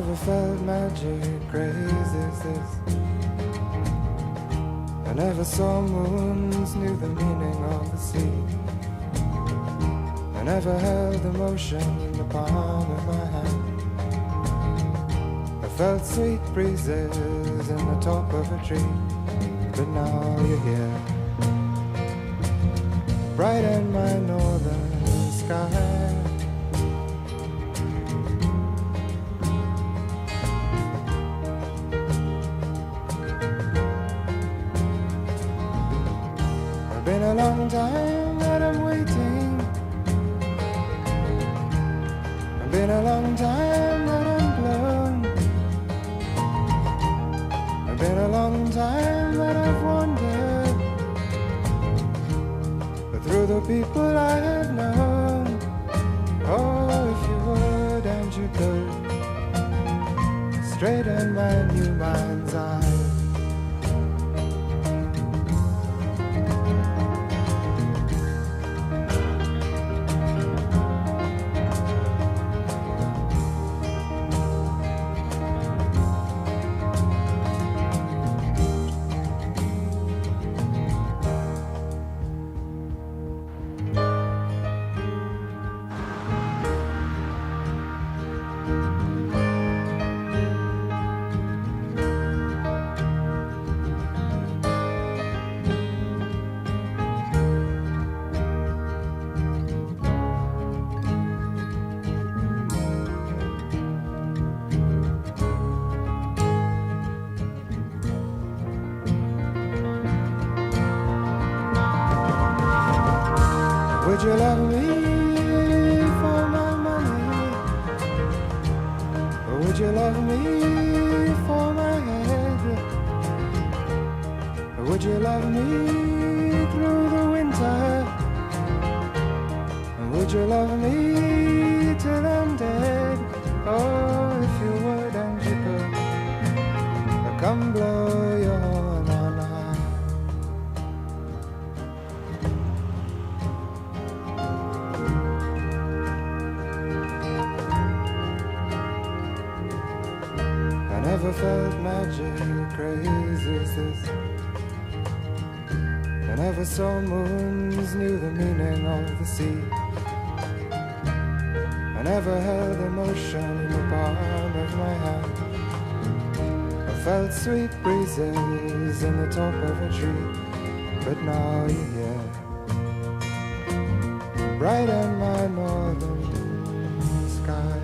never felt magic crazy as this. I never saw moons, knew the meaning of the sea. I never held emotion in the palm of my hand. I felt sweet breezes in the top of a tree. But now you're here, bright in my northern sky. It's been a long time that I'm waiting. It's been a long time that I'm blown. It's been a long time that I've wandered, but through the people I have known. Oh, if you would and you could, straighten my new mind's eye. Would you love me for my money? Or would you love me for my head? Or would you love me through the winter? Or would you love me till I'm dead? Oh, if you would and you could, come blow your horn on high. I never felt magic crazy as this. I never saw moons, knew the meaning of the sea. I never held emotion in the palm of my hand. I felt sweet breezes in the top of a tree. But now you're here, bright in my northern sky.